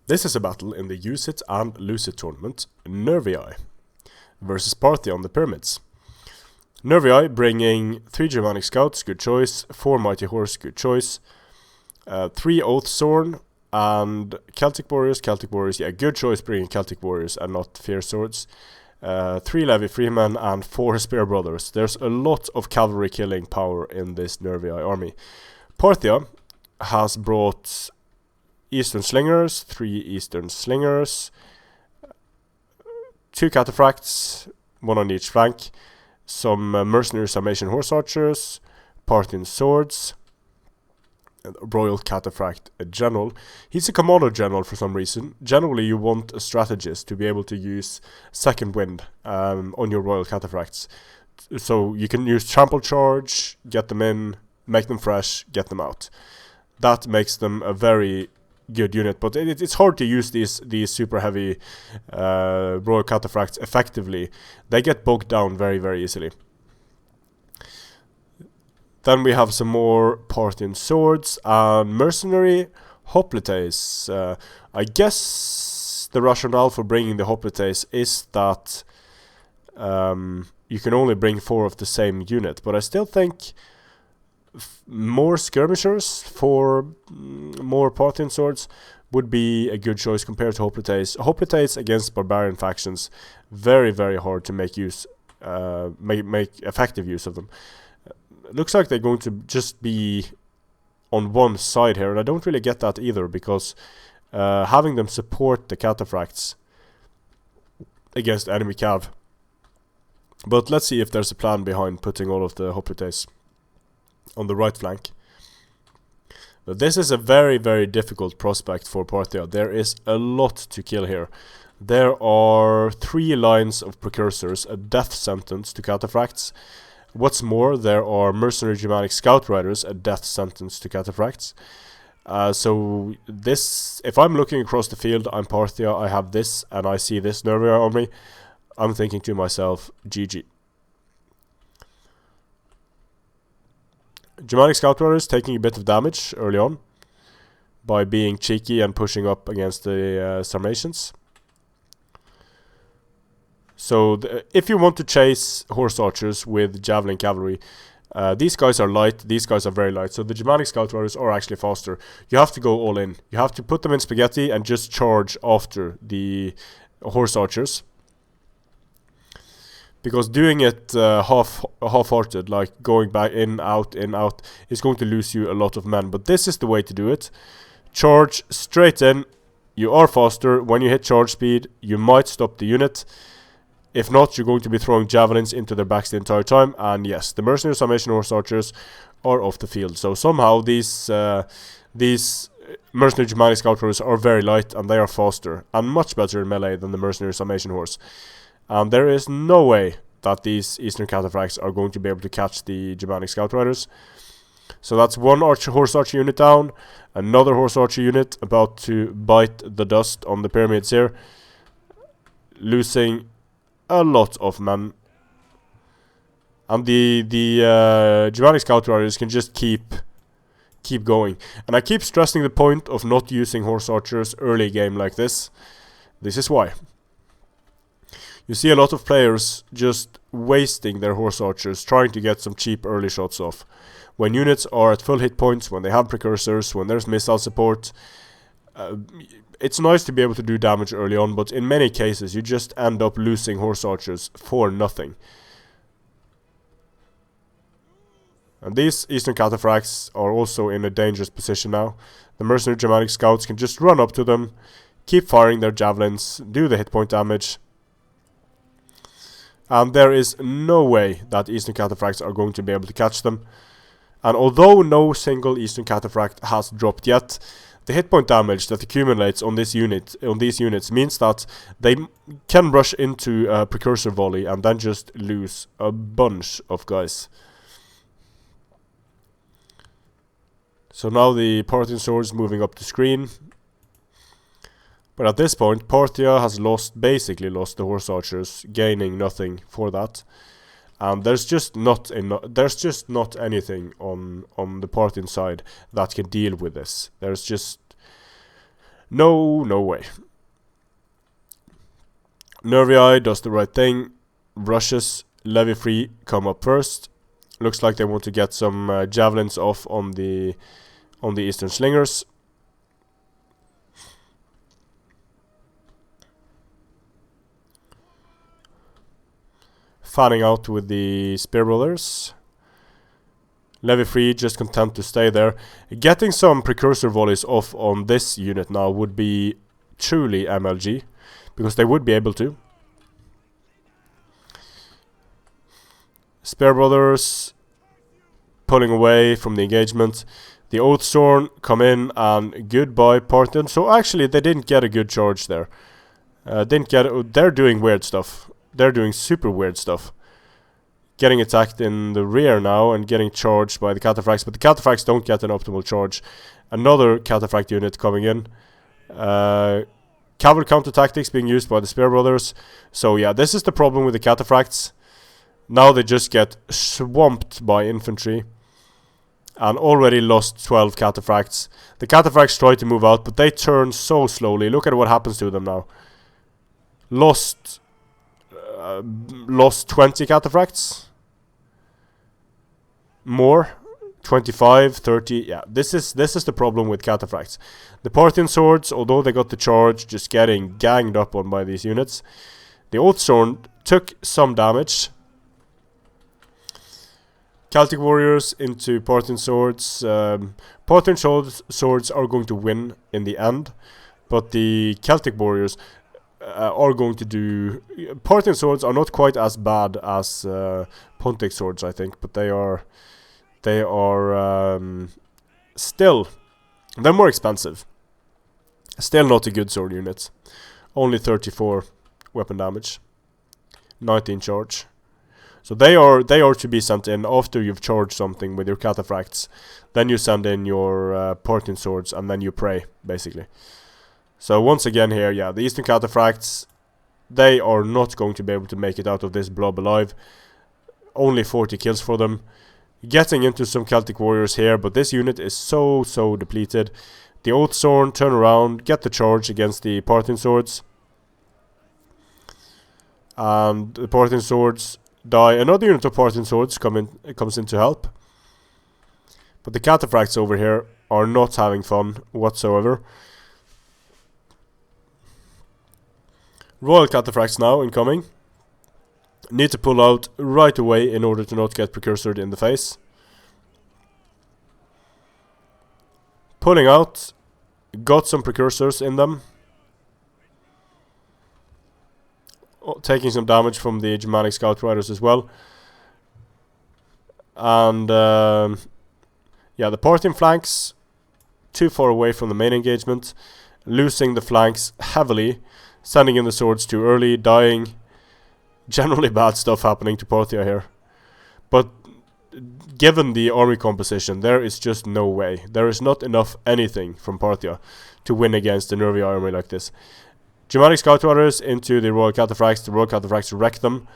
This is a battle in the Use It and Lose It tournament, Nervii versus Parthia on the pyramids. Nervii bringing 3 Germanic Scouts, good choice, 4 Mighty Horse, good choice, 3 Oathsworn, and Celtic Warriors, yeah, good choice bringing Celtic Warriors and not Fierce Swords, 3 Levy Freemen, and 4 Spear Brothers. There's a lot of cavalry killing power in this Nervii army. Parthia has brought Eastern Slingers, 3 Eastern Slingers, 2 Cataphracts, 1 on each flank, some mercenary Sarmatian Horse Archers, Parthian Swords, Royal Cataphract General. He's a Commander General for some reason. Generally you want a strategist to be able to use Second Wind on your Royal Cataphracts. So you can use Trample Charge, get them in, make them fresh, get them out. That makes them a very good unit, but it's hard to use these super heavy Royal Cataphracts effectively. They get bogged down very, very easily. Then we have some more Parthian Swords and Mercenary Hoplites. I guess the rationale for bringing the Hoplites is that you can only bring 4 of the same unit, but I still think more skirmishers for more Parthian Swords would be a good choice compared to Hoplites. Hoplites against barbarian factions, very, very hard to make effective use of them. Looks like they're going to just be on one side here, and I don't really get that either, because having them support the cataphracts against enemy cav. But let's see if there's a plan behind putting all of the Hoplites on the right flank. But this is a very, very difficult prospect for Parthia. There is a lot to kill here. There are 3 lines of precursors, a death sentence to cataphracts. What's more, there are mercenary Germanic scout riders, a death sentence to cataphracts. So this, if I'm looking across the field, I'm Parthia, I have this, and I see this Nervii on me, I'm thinking to myself, GG. Germanic Scout Riders taking a bit of damage early on by being cheeky and pushing up against the Sarmatians. So if you want to chase Horse Archers with Javelin Cavalry, these guys are light, these guys are very light, so the Germanic Scout Riders are actually faster. You have to go all in. You have to put them in spaghetti and just charge after the Horse Archers. Because doing it half-hearted, like going back in, out, is going to lose you a lot of men. But this is the way to do it. Charge straight in. You are faster. When you hit charge speed, you might stop the unit. If not, you're going to be throwing javelins into their backs the entire time. And yes, the mercenary Sarmatian Horse Archers are off the field. So somehow these mercenary Germanic Scout Riders are very light, and they are faster and much better in melee than the mercenary Sarmatian Horse. And there is no way that these Eastern Cataphracts are going to be able to catch the Germanic Scout Riders. So that's 1 Horse Archer unit down, another Horse Archer unit about to bite the dust on the pyramids here, losing a lot of men. And the Germanic Scout Riders can just keep going. And I keep stressing the point of not using Horse Archers early game like this. This is why. You see a lot of players just wasting their Horse Archers, trying to get some cheap early shots off. When units are at full hit points, when they have precursors, when there's missile support, it's nice to be able to do damage early on, but in many cases you just end up losing Horse Archers for nothing. And these Eastern Cataphracts are also in a dangerous position now. The mercenary Germanic Scouts can just run up to them, keep firing their javelins, do the hit point damage. And there is no way that Eastern Cataphracts are going to be able to catch them. And although no single Eastern Cataphract has dropped yet, the hit point damage that accumulates on these units means that they can rush into a precursor volley and then just lose a bunch of guys. So now the Parthian Swords moving up the screen. But at this point, Parthia has basically lost the Horse Archers, gaining nothing for that. And there's just not anything on the Parthian side that can deal with this. There's just No way. Nervii does the right thing, rushes, levy free, come up first. Looks like they want to get some javelins off on the eastern slingers. Fanning out with the spear brothers. Levy free, just content to stay there. Getting some precursor volleys off on this unit now would be truly MLG, because they would be able to. Spear brothers pulling away from the engagement. The Oathsworn come in and goodbye Parthia. So actually they didn't get a good charge there. They're doing weird stuff. They're doing super weird stuff. Getting attacked in the rear now and getting charged by the cataphracts, but the cataphracts don't get an optimal charge. Another cataphract unit coming in. Cavalry counter tactics being used by the Spear Brothers. So yeah, this is the problem with the cataphracts. Now they just get swamped by infantry. And already lost 12 cataphracts. The cataphracts try to move out, but they turn so slowly. Look at what happens to them now. Lost 20 cataphracts. More. 25, 30. Yeah, this is the problem with cataphracts. The Parthian swords, although they got the charge, just getting ganged up on by these units. The Oathsworn took some damage. Celtic warriors into Parthian swords. Parthian swords are going to win in the end, but the Celtic warriors are going to do. Parthian swords are not quite as bad as Pontic swords, I think, but they are still, they're more expensive. Still not a good sword unit. Only 34 weapon damage, 19 charge. So they are to be sent in after you've charged something with your cataphracts. Then you send in your Parthian swords and then you pray, basically. So once again here, yeah, the Eastern cataphracts, they are not going to be able to make it out of this blob alive. Only 40 kills for them. Getting into some Celtic warriors here, but this unit is so depleted. The Oathsworn turn around, get the charge against the Parthian swords. And the Parthian swords die. Another unit of Parthian swords comes in to help. But the cataphracts over here are not having fun whatsoever. Royal cataphracts now incoming. Need to pull out right away in order to not get precursored in the face. Pulling out. Got some precursors in them. Taking some damage from the Germanic scout riders as well. And yeah, the Parthian flanks too far away from the main engagement. Losing the flanks heavily. Sending in the swords too early, dying. Generally bad stuff happening to Parthia here. But given the army composition, there is just no way. There is not enough anything from Parthia to win against the Nervii army like this. Germanic scout riders into the Royal cataphracts. The Royal cataphracts wreck them.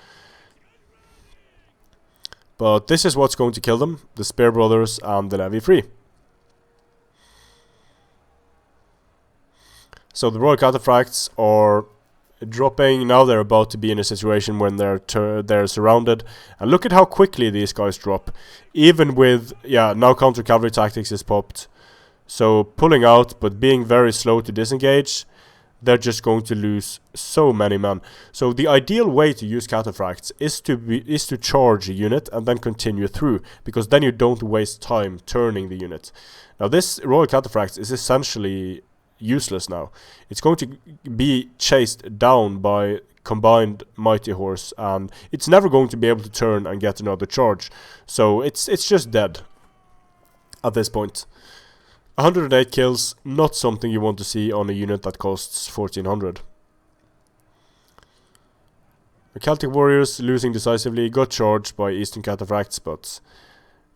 But this is what's going to kill them. The Spear Brothers and the Levy Free. So the Royal cataphracts are dropping. Now they're about to be in a situation when they're surrounded. And look at how quickly these guys drop. Even with, yeah, now counter cavalry tactics is popped. So pulling out, but being very slow to disengage. They're just going to lose so many men. So the ideal way to use cataphracts is to charge a unit and then continue through, because then you don't waste time turning the unit. Now this Royal cataphracts is essentially useless now. It's going to be chased down by combined mighty horse, and it's never going to be able to turn and get another charge. So it's just dead at this point. 108 kills, not something you want to see on a unit that costs 1400. The Celtic warriors losing decisively, got charged by Eastern cataphracts, but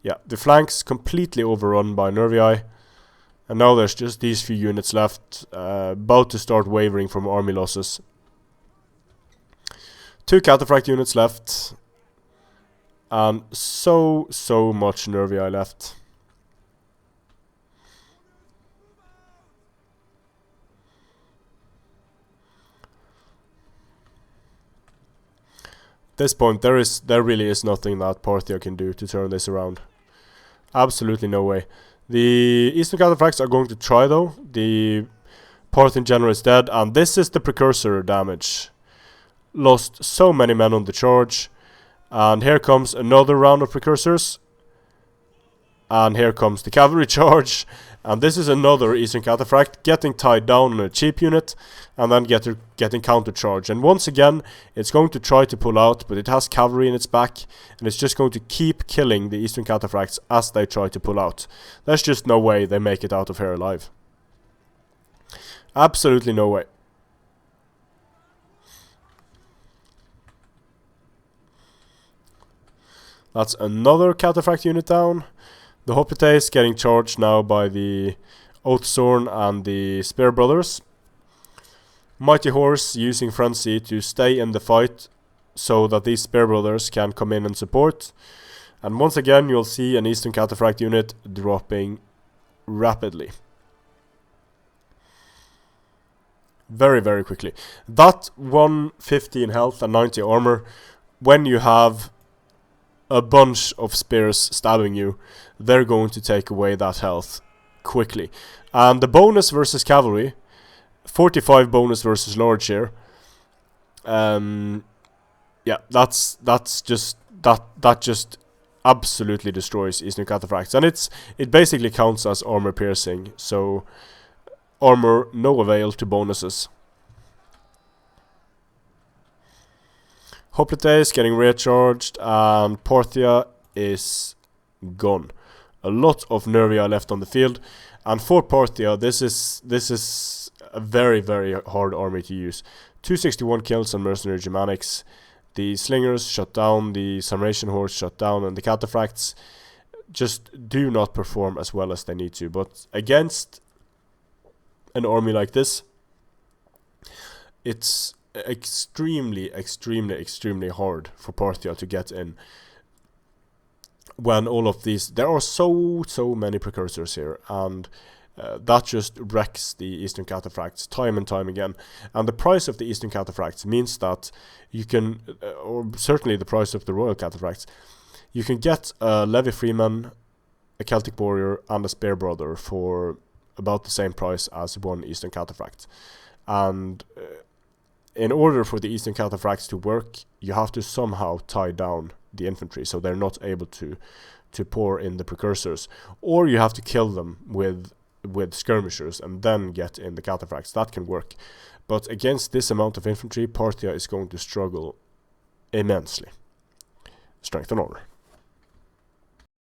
yeah, the flanks completely overrun by Nervii. And now there's just these few units left, about to start wavering from army losses. 2 cataphract units left, and so much Nervii left. this point, there really is nothing that Parthia can do to turn this around. Absolutely no way. The Eastern Cataphracts are going to try though. The Parthian general is dead, and this is the precursor damage. Lost so many men on the charge. And here comes another round of precursors. And here comes the cavalry charge. And this is another Eastern Cataphract getting tied down on a cheap unit. And then getting counter charge. And once again, it's going to try to pull out, but it has cavalry in its back. And it's just going to keep killing the Eastern Cataphracts as they try to pull out. There's just no way they make it out of here alive. Absolutely no way. That's another Cataphract unit down. The Hoplites getting charged now by the Oathsorn and the Spear Brothers. Mighty Horse using Frenzy to stay in the fight so that these Spear Brothers can come in and support. And once again you'll see an Eastern Cataphract unit dropping rapidly. Very, very quickly. That 150 in health and 90 armor, when you have a bunch of spears stabbing you, they're going to take away that health quickly. And the bonus versus cavalry, 45 bonus versus large here. Yeah, that just absolutely destroys Eastern Cataphracts, and it basically counts as armor piercing. So armor no avail to bonuses. Hoplites getting recharged, and Parthia is gone. A lot of Nervii are left on the field, and for Parthia, this is a very, very hard army to use. 261 kills on Mercenary Germanics. The Slingers shut down, the Sarmatian Horse shut down, and the Cataphracts just do not perform as well as they need to. But against an army like this, it's extremely hard for Parthia to get in when all of these, there are so many precursors here, and that just wrecks the Eastern Cataphracts time and time again. And the price of the Eastern Cataphracts means that you can, or certainly the price of the Royal Cataphracts, you can get a Levy Freeman, a Celtic Warrior, and a Spear Brother for about the same price as one Eastern Cataphract. And in order for the Eastern Cataphracts to work, you have to somehow tie down the infantry so they're not able to pour in the precursors, or you have to kill them with skirmishers and then get in the Cataphracts. That can work, but against this amount of infantry, Parthia is going to struggle immensely. Strength and Honor.